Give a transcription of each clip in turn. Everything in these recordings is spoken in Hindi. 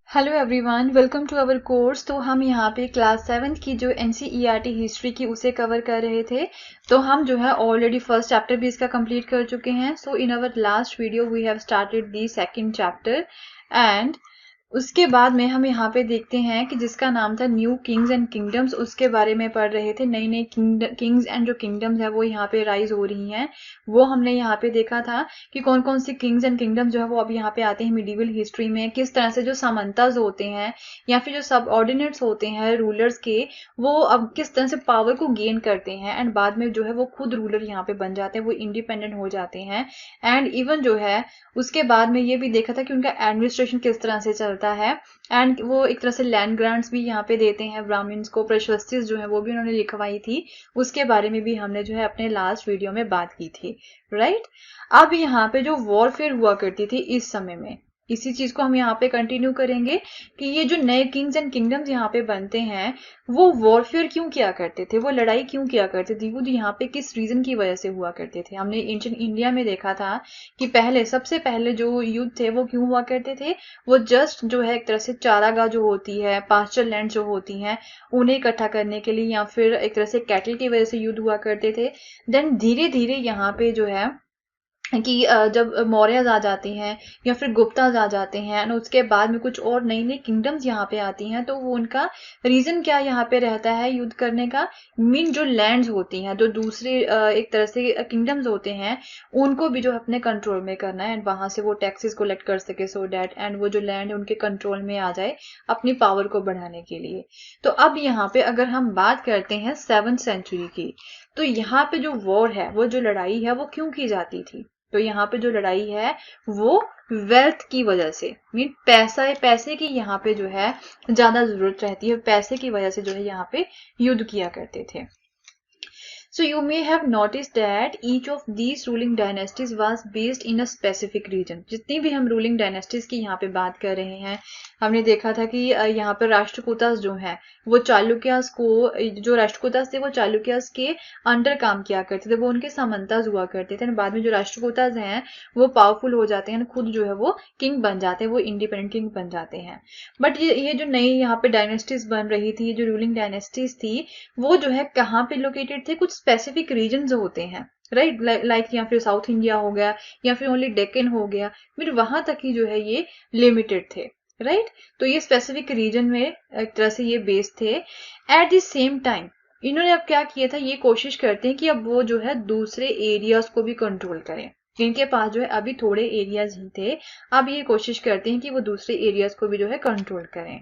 Hello everyone, welcome to our course. तो हम यहाँ पे क्लास 7 की जो एनसीईआरटी हिस्ट्री की उसे कवर कर रहे थे। तो हम जो है ऑलरेडी फर्स्ट चैप्टर भी इसका कंप्लीट कर चुके हैं। So in our last video we have started the second chapter and उसके बाद में हम यहाँ पे देखते हैं कि जिसका नाम था न्यू किंग्स एंड किंगडम्स, उसके बारे में पढ़ रहे थे। नई नई किंग्स एंड जो किंगडम्स है वो यहाँ पे राइज हो रही हैं। वो हमने यहाँ पे देखा था कि कौन कौन सी किंग्स एंड किंगडम्स जो है वो अब यहाँ पे आते हैं मिडिवल हिस्ट्री में। किस तरह से जो सामंताज होते हैं या फिर जो सब ऑर्डिनेट्स होते हैं रूलर्स के, वो अब किस तरह से पावर को गेन करते हैं एंड बाद में जो है वो खुद रूलर यहाँ पे बन जाते हैं, वो इंडिपेंडेंट हो जाते हैं। एंड इवन जो है उसके बाद में ये भी देखा था कि उनका एडमिनिस्ट्रेशन किस तरह से चलता है एंड वो एक तरह से लैंड ग्रांट्स भी यहाँ पे देते हैं ब्राह्मण्स को। प्रशस्तिस जो है वो भी उन्होंने लिखवाई थी, उसके बारे में भी हमने जो है अपने लास्ट वीडियो में बात की थी, राइट। अब यहाँ पे जो वॉरफेयर हुआ करती थी इस समय में, इसी चीज को हम यहाँ पे कंटिन्यू करेंगे कि ये जो नए किंग्स एंड किंगडम्स यहाँ पे बनते हैं वो वॉरफेयर क्यों किया करते थे, वो लड़ाई क्यों किया करते थे, वो यहाँ पे किस रीजन की वजह से हुआ करते थे। हमने एंशिएंट इंडिया में देखा था कि पहले सबसे पहले जो युद्ध थे वो क्यों हुआ करते थे। वो जस्ट जो है एक तरह से चारागाह जो होती है, पास्चर लैंड जो होती हैं, उन्हें इकट्ठा करने के लिए या फिर एक तरह से कैटल की वजह से युद्ध हुआ करते थे। देन धीरे धीरे यहाँ पे जो है कि जब मौर्यज आ जाती हैं या फिर गुप्ताज आ जाते हैं और उसके बाद में कुछ और नई नई किंगडम्स यहाँ पे आती हैं, तो वो उनका रीजन क्या यहाँ पे रहता है युद्ध करने का। मीन जो लैंड्स होती हैं, जो दूसरे एक तरह से किंगडम्स होते हैं, उनको भी जो अपने कंट्रोल में करना है एंड वहां से वो टैक्सेस कलेक्ट कर सके सो डैट एंड वो जो लैंड है उनके कंट्रोल में आ जाए अपनी पावर को बढ़ाने के लिए। तो अब यहाँ पे अगर हम बात करते हैं 7th सेंचुरी की, तो यहाँ पे जो वॉर है, वो जो लड़ाई है, वो क्यों की जाती थी। तो यहाँ पे जो लड़ाई है वो वेल्थ की वजह से, मीन पैसे की यहाँ पे जो है ज्यादा जरूरत रहती है, पैसे की वजह से जो है यहाँ पे युद्ध किया करते थे। So you may have noticed that each of these ruling dynasties was based in a specific region. जितनी भी हम ruling dynasties की यहाँ पे बात कर रहे हैं, हमने देखा था कि यहाँ पर राष्ट्रकूटास जो हैं वो चालुक्यास को, जो राष्ट्रकूटास थे वो चालुक्यास के अंडर काम किया करते थे, वो उनके सामंताज हुआ करते थे। बाद में जो राष्ट्रकूटास हैं वो पावरफुल हो जाते हैं, खुद जो है वो किंग बन जाते हैं, वो इंडिपेंडेंट किंग बन जाते हैं। बट ये जो नई यहाँ पे डायनेस्टीज बन रही थी, ये जो रूलिंग डायनेस्टीज थी, वो जो है कहाँ पे लोकेटेड थे, कुछ स्पेसिफिक रीजन होते हैं, राइट। लाइक या फिर साउथ इंडिया हो गया या फिर ओनली डेक्कन हो गया, फिर वहां तक ही जो है ये लिमिटेड थे, राइट। तो ये स्पेसिफिक रीजन में एक तरह से ये बेस थे। एट द सेम टाइम इन्होंने अब क्या किया था, ये कोशिश करते हैं कि अब वो जो है दूसरे एरियाज को भी कंट्रोल करें। इनके पास जो है अभी थोड़े एरियाज ही थे, अब ये कोशिश करते हैं कि वो दूसरे एरियाज को भी जो है कंट्रोल करें।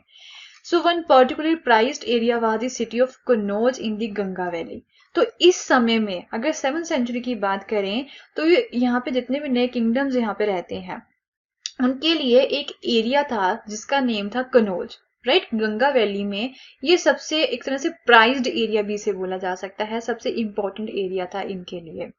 So one particularly prized area was the city of Kannauj in the Ganga Valley. तो इस समय में अगर 7th सेंचुरी की बात करें तो यहाँ पे जितने भी नए किंगडम्स यहाँ पे रहते हैं उनके लिए एक एरिया था जिसका नेम था कनौज, राइट। गंगा वैली में ये सबसे एक तरह से प्राइज्ड एरिया भी इसे बोला जा सकता है, सबसे इंपॉर्टेंट एरिया था इनके लिए।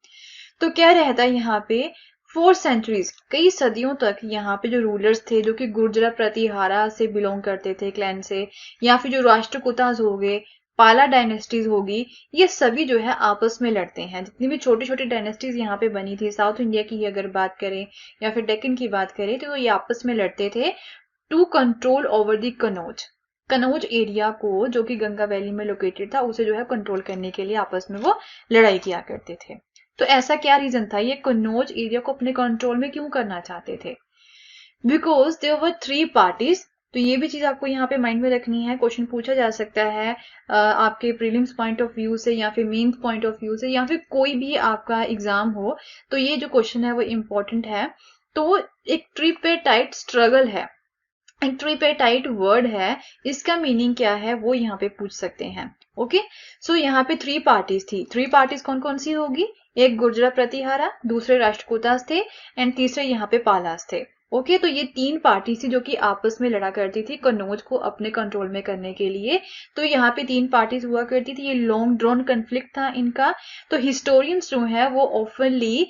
तो क्या रहता है यहाँ पे 4 सेंचुरीज, कई सदियों तक यहाँ पे जो रूलर्स थे जो कि गुर्जरा प्रतिहारा से बिलोंग करते थे, क्लैन से, या फिर जो राष्ट्रकूटास हो गए, पाला डायनेस्टीज होगी, ये सभी जो है आपस में लड़ते हैं। जितनी भी छोटी छोटी डायनेस्टीज यहाँ पे बनी थी, साउथ इंडिया की अगर बात करें या फिर डेक्कन की बात करें, तो ये आपस में लड़ते थे to control over the Kannauj. Kannauj area को जो कि गंगा वैली में लोकेटेड था, उसे जो है कंट्रोल करने के लिए आपस में वो लड़ाई किया करते थे। तो ऐसा क्या रीजन था, ये कन्नौज एरिया को अपने कंट्रोल में क्यों करना चाहते थे। Because there were 3 parties. तो ये भी चीज आपको यहाँ पे माइंड में रखनी है, क्वेश्चन पूछा जा सकता है आपके प्रीलिम्स पॉइंट ऑफ व्यू से या फिर मेंस पॉइंट ऑफ व्यू से या फिर कोई भी आपका एग्जाम हो, तो ये जो क्वेश्चन है वो इम्पोर्टेंट है। तो एक ट्रिपेटाइट स्ट्रगल है, एक ट्रिपेटाइट वर्ड है, इसका मीनिंग क्या है वो यहाँ पे पूछ सकते हैं। ओके, सो यहाँ पे 3 पार्टीज थी। 3 पार्टीज कौन कौन सी होगी, एक गुर्जरा प्रतिहारा, दूसरे राष्ट्रकूटास थे एंड तीसरे यहाँ पे पालास थे। ओके, तो ये 3 पार्टी थी जो कि आपस में लड़ा करती थी कन्नौज को अपने कंट्रोल में करने के लिए। तो यहाँ पे 3 पार्टीज हुआ करती थी, ये लॉन्ग ड्रॉन कन्फ्लिक्ट था इनका। तो हिस्टोरियंस जो है वो ऑफनली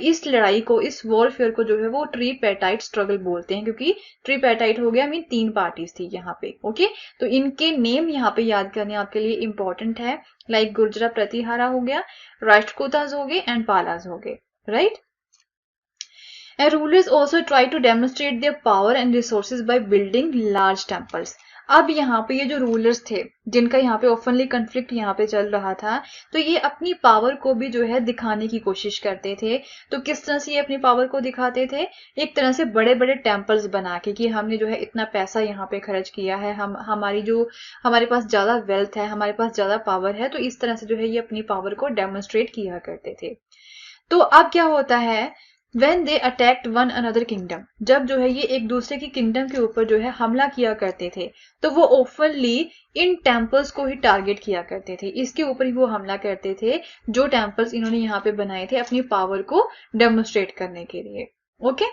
इस लड़ाई को, इस वॉरफेयर को जो है वो ट्रिपेटाइट स्ट्रगल बोलते हैं, क्योंकि ट्रिपेटाइट हो गया मीन 3 पार्टीज थी यहाँ पे। ओके, तो इनके नेम यहाँ पे याद करने आपके लिए इंपॉर्टेंट है, लाइक गुर्जरा प्रतिहारा हो गया, राष्ट्रकूटास हो गए एंड पालास हो गए, right. And rulers also try to demonstrate their power and resources by building large temples. अब यहाँ पे ये जो रूलर्स थे जिनका यहाँ पे ओपनली कन्फ्लिक्ट यहाँ पे चल रहा था, तो ये अपनी पावर को भी जो है दिखाने की कोशिश करते थे। तो किस तरह से ये अपनी पावर को दिखाते थे? एक तरह से बड़े बड़े टेम्पल्स बना के कि हमने जो है इतना पैसा यहाँ पे खर्च किया है, हमारे पास ज्यादा वेल्थ है, हमारे पास ज्यादा पावर है। तो इस तरह से जो है ये अपनी पावर को डेमोन्स्ट्रेट किया करते थे। तो अब क्या होता है, when they attacked one another kingdom, जब जो है ये एक दूसरे की किंगडम के ऊपर जो है हमला किया करते थे, तो वो ओपनली इन टेम्पल्स को ही टारगेट किया करते थे, इसके ऊपर ही वो हमला करते थे जो टेम्पल्स इन्होंने यहाँ पे बनाए थे अपनी पावर को डेमोन्स्ट्रेट करने के लिए। ओके,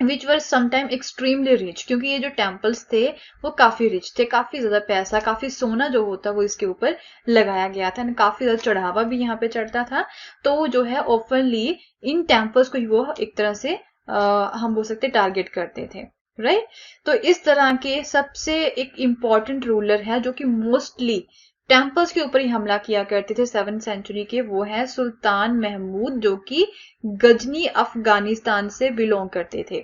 विच वर समटाइम एक्सट्रीमली रिच, क्योंकि ये जो टेम्पल्स थे वो काफी रिच थे, काफी ज्यादा पैसा, काफी सोना जो होता वो इसके ऊपर लगाया गया था, काफी ज्यादा चढ़ावा भी यहाँ पे चढ़ता था। तो जो है ओपनली इन टेम्पल्स को ही वो एक तरह से हम बोल सकते टारगेट करते थे, राइट। तो इस तरह के सबसे एक इम्पॉर्टेंट रूलर है जो कि मोस्टली टेम्पल्स के ऊपर ही हमला किया करते थे 7th सेंचुरी के, वो है सुल्तान महमूद, जो कि गजनी अफगानिस्तान से बिलोंग करते थे।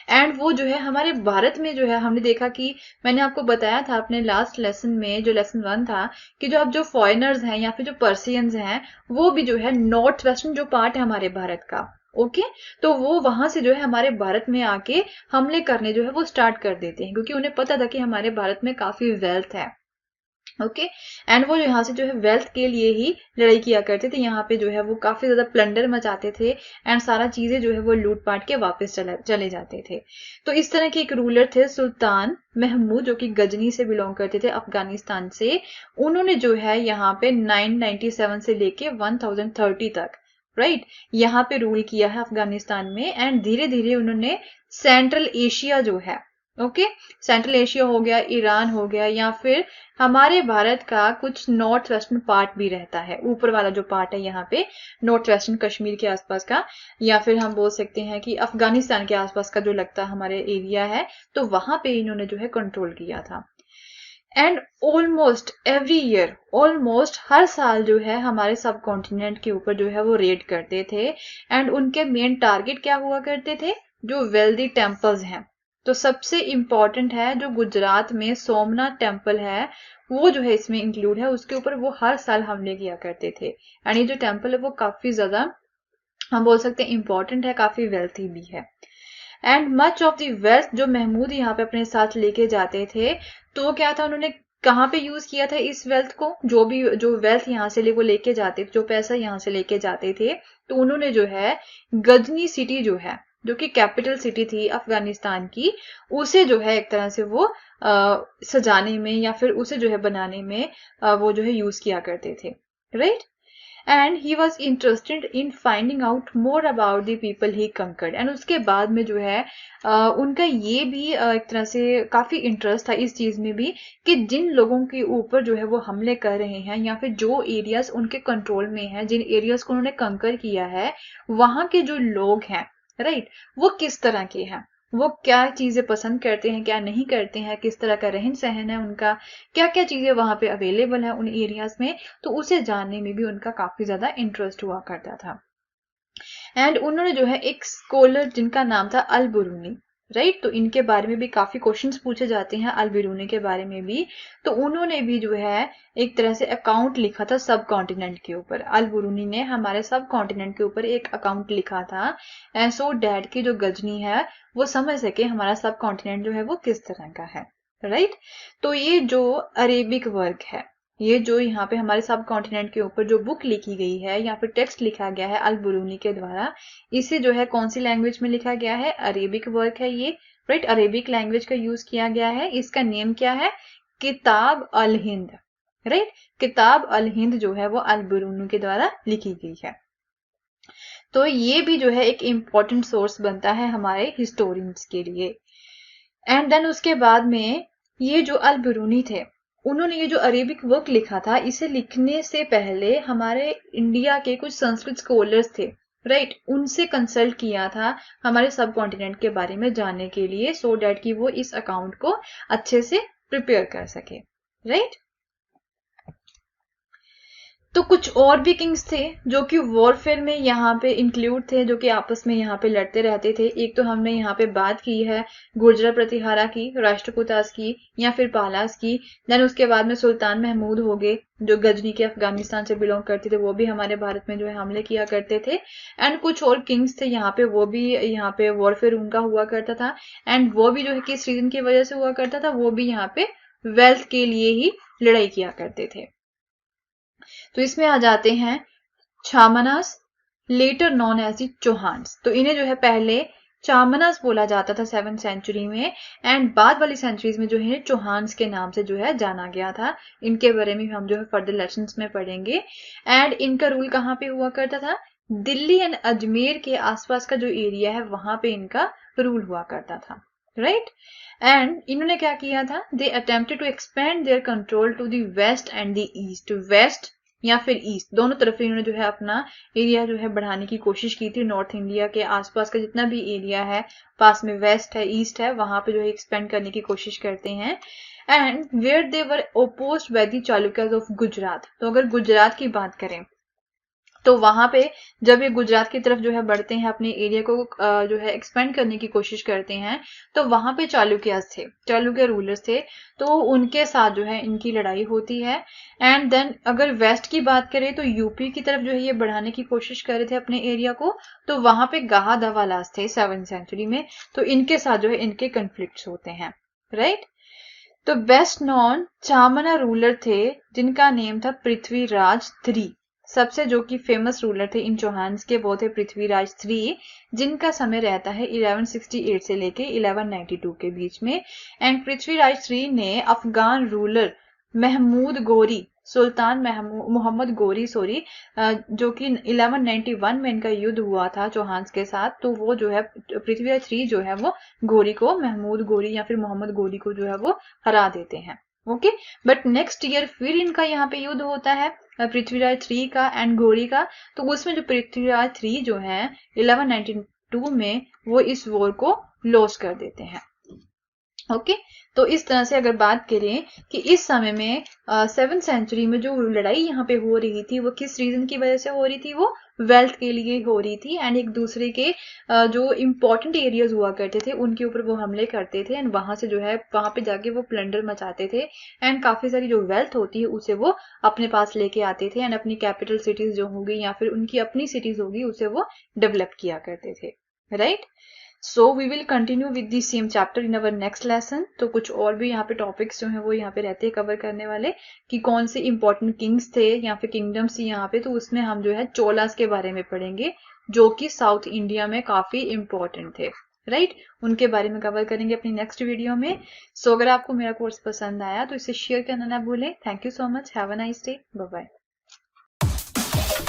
एंड वो जो है हमारे भारत में जो है हमने देखा कि मैंने आपको बताया था अपने लास्ट लेसन में, जो लेसन 1 था, कि जो अब जो फॉरेनर्स हैं या फिर जो पर्सियंस हैं वो भी जो है नॉर्थ वेस्टर्न जो पार्ट है हमारे भारत का, ओके, तो वो वहां से जो है हमारे भारत में आके हमले करने जो है वो स्टार्ट कर देते हैं, क्योंकि उन्हें पता था कि हमारे भारत में काफी वेल्थ है। ओके, एंड वो यहाँ से जो है वेल्थ के लिए ही लड़ाई किया करते थे, यहाँ पे जो है वो काफी ज्यादा प्लंडर मचाते थे एंड सारा चीजें जो है वो लूट पाट के वापस चले जाते थे। तो इस तरह के एक रूलर थे सुल्तान महमूद, जो कि गजनी से बिलोंग करते थे अफगानिस्तान से। उन्होंने जो है यहाँ पे 997 से लेके 1030 तक, राइट, यहाँ पे रूल किया है अफगानिस्तान में। एंड धीरे धीरे उन्होंने सेंट्रल एशिया जो है, ओके, सेंट्रल एशिया हो गया, ईरान हो गया, या फिर हमारे भारत का कुछ नॉर्थ वेस्टर्न पार्ट भी रहता है, ऊपर वाला जो पार्ट है यहाँ पे नॉर्थ वेस्टर्न कश्मीर के आसपास का, या फिर हम बोल सकते हैं कि अफगानिस्तान के आसपास का जो लगता है हमारे एरिया है, तो वहां पे इन्होंने जो है कंट्रोल किया था। And almost every year, almost हर साल जो है हमारे सब कॉन्टिनेंट के ऊपर जो है वो रेड करते थे। एंड उनके मेन टारगेट क्या हुआ करते थे? जो वेल्दी टेम्पल्स हैं। तो सबसे इम्पॉर्टेंट है जो गुजरात में सोमनाथ टेम्पल है, वो जो है इसमें इंक्लूड है, उसके ऊपर वो हर साल हमले किया करते थे। एंड ये जो टेम्पल है वो काफी ज्यादा हम बोल सकते हैं इम्पोर्टेंट है, काफी वेल्थी भी है। And much of the wealth जो महमूद यहाँ पे अपने साथ लेके जाते थे, तो क्या था, उन्होंने कहाँ पे यूज किया था इस वेल्थ को? जो वेल्थ यहाँ से वो लेके जाते थे, जो पैसा यहाँ से लेके जाते थे, तो उन्होंने जो है गजनी सिटी जो है, जो कि कैपिटल सिटी थी अफगानिस्तान की, उसे जो है एक तरह से वो सजाने में या फिर उसे जो है बनाने में वो जो है यूज किया करते थे, right. And he was interested in finding out more about the people he conquered. And उसके बाद में जो है उनका ये भी एक तरह से काफी इंटरेस्ट था इस चीज में भी कि जिन लोगों के ऊपर जो है वो हमले कर रहे हैं या फिर जो एरियाज उनके कंट्रोल में है, जिन एरियाज को उन्होंने कंकर किया है, वहां के जो लोग हैं, राइट, वो किस तरह के हैं, वो क्या चीजें पसंद करते हैं, क्या नहीं करते हैं, किस तरह का रहन सहन है उनका, क्या क्या चीजें वहां पे अवेलेबल है उन एरियाज में, तो उसे जानने में भी उनका काफी ज्यादा इंटरेस्ट हुआ करता था। एंड उन्होंने जो है एक स्कॉलर जिनका नाम था अल बुरूनी, राइट, तो इनके बारे में भी काफी क्वेश्चंस पूछे जाते हैं अल बिरूनी के बारे में भी। तो उन्होंने भी जो है एक तरह से अकाउंट लिखा था सब कॉन्टिनेंट के ऊपर। अल बुरूनी ने हमारे सब कॉन्टिनेंट के ऊपर एक अकाउंट लिखा था, एंड सो डैट की जो गजनी है वो समझ सके हमारा सब कॉन्टिनेंट जो है वो किस तरह का है, राइट। तो ये जो अरेबिक वर्क है, ये जो यहाँ पे हमारे सब कॉन्टिनेंट के ऊपर जो बुक लिखी गई है या फिर टेक्स्ट लिखा गया है अल बुरूनी के द्वारा, इसे जो है कौन सी लैंग्वेज में लिखा गया है? अरेबिक वर्क है ये, राइट, अरेबिक लैंग्वेज का यूज किया गया है। इसका नेम क्या है? किताब अल हिंद, राइट, किताब अल हिंद जो है वो अल बुरूनी के द्वारा लिखी गई है। तो ये भी जो है एक इम्पॉर्टेंट सोर्स बनता है हमारे हिस्टोरियंस के लिए। एंड देन उसके बाद में ये जो अल बुरूनी थे, उन्होंने ये जो अरेबिक वर्क लिखा था, इसे लिखने से पहले हमारे इंडिया के कुछ संस्कृत स्कॉलर्स थे, राइट, उनसे कंसल्ट किया था हमारे सब कॉन्टिनेंट के बारे में जानने के लिए, सो डैट कि वो इस अकाउंट को अच्छे से प्रिपेयर कर सके, राइट। तो कुछ और भी किंग्स थे जो कि वॉरफेयर में यहाँ पे इंक्लूड थे, जो कि आपस में यहाँ पे लड़ते रहते थे। एक तो हमने यहाँ पे बात की है गुर्जर प्रतिहारा की, राष्ट्रकूटास की या फिर पालास की। देन उसके बाद में सुल्तान महमूद हो गए जो गजनी के अफगानिस्तान से बिलोंग करते थे, वो भी हमारे भारत में जो है हमले किया करते थे। एंड कुछ और किंग्स थे यहाँ पे, वो भी यहाँ पे वॉरफेयर उनका हुआ करता था। एंड वो भी जो है किस रीजन की वजह से हुआ करता था, वो भी यहाँ पे वेल्थ के लिए ही लड़ाई किया करते थे। तो इसमें आ जाते हैं चामनास, letter known as the Chauhans. तो इन्हें जो है पहले चामनास बोला जाता था 7th सेंचुरी में, एंड बाद वाली सेंचुरीज में जो है चौहान्स के नाम से जो है जाना गया था। इनके बारे में हम जो है फर्दर लेसन्स में पढ़ेंगे। एंड इनका रूल कहाँ पे हुआ करता था, दिल्ली एंड अजमेर के आसपास का जो एरिया है वहां पे इनका रूल हुआ करता था, राइट। एंड इन्होंने क्या किया था, they attempted to expand their control to the west and the east. West या फिर ईस्ट, दोनों तरफ इन्होंने जो है अपना एरिया जो है बढ़ाने की कोशिश की थी। नॉर्थ इंडिया के आसपास का जितना भी एरिया है, पास में वेस्ट है, ईस्ट है, वहां पे जो है एक्सपेंड करने की कोशिश करते हैं। And where they were opposed by the Chalukyas of Gujarat. तो अगर गुजरात की बात करें तो वहां पे जब ये गुजरात की तरफ जो है बढ़ते हैं, अपने एरिया को जो है एक्सपेंड करने की कोशिश करते हैं, तो वहां पे चालुक्यास थे, चालुक्य रूलर्स थे, तो उनके साथ जो है इनकी लड़ाई होती है। एंड देन अगर वेस्ट की बात करें तो यूपी की तरफ जो है ये बढ़ाने की कोशिश कर रहे थे अपने एरिया को, तो वहां पे गाहा दवालास थे 7th सेंचुरी में, तो इनके साथ जो है इनके कन्फ्लिक्ट्स होते हैं, राइट। तो बेस्ट नॉन चामना रूलर थे जिनका नेम था पृथ्वीराज III। सबसे जो कि फेमस रूलर थे इन चौहान्स के वो थे पृथ्वीराज III, जिनका समय रहता है 1168 से लेके 1192 के बीच में। एंड पृथ्वीराज III ने अफगान रूलर महमूद गोरी, सुल्तान मोहम्मद गोरी सॉरी, जो कि 1191 में इनका युद्ध हुआ था चौहान्स के साथ, तो वो जो है पृथ्वीराज III जो है वो गोरी को, महमूद गोरी या फिर मोहम्मद गोरी को जो है वो हरा देते हैं। ओके, बट नेक्स्ट ईयर फिर इनका यहाँ पे युद्ध होता है पृथ्वीराज III का एंड गोरी का। तो उसमें जो पृथ्वीराज III जो है 1192 में वो इस वॉर को लॉस कर देते हैं। ओके, तो इस तरह से अगर बात करें कि इस समय में 7th सेंचुरी में जो लड़ाई यहाँ पे हो रही थी वो किस रीजन की वजह से हो रही थी, वो वेल्थ के लिए हो रही थी। एंड एक दूसरे के जो इम्पोर्टेंट एरियाज हुआ करते थे उनके ऊपर वो हमले करते थे, एंड वहां से जो है वहां पे जाके वो प्लंडर मचाते थे, एंड काफी सारी जो वेल्थ होती है उसे वो अपने पास लेके आते थे, एंड अपनी कैपिटल सिटीज जो होगी या फिर उनकी अपनी सिटीज होगी उसे वो डेवलप किया करते थे, right. So we will continue with the same chapter in our next lesson. तो कुछ और भी यहाँ पे टॉपिक्स जो हैं वो यहाँ पे रहते हैं कवर करने वाले, कि कौन से इंपॉर्टेंट किंग्स थे या फिर किंगडम्स थी यहाँ पे। तो उसमें हम जो है चोलास के बारे में पढ़ेंगे जो कि साउथ इंडिया में काफी इंपॉर्टेंट थे, राइट। उनके बारे में कवर करेंगे अपनी नेक्स्ट वीडियो में। सो अगर आपको मेरा कोर्स पसंद आया तो इसे शेयर करना ना भूलें। Thank you so much, have a nice day, bye bye.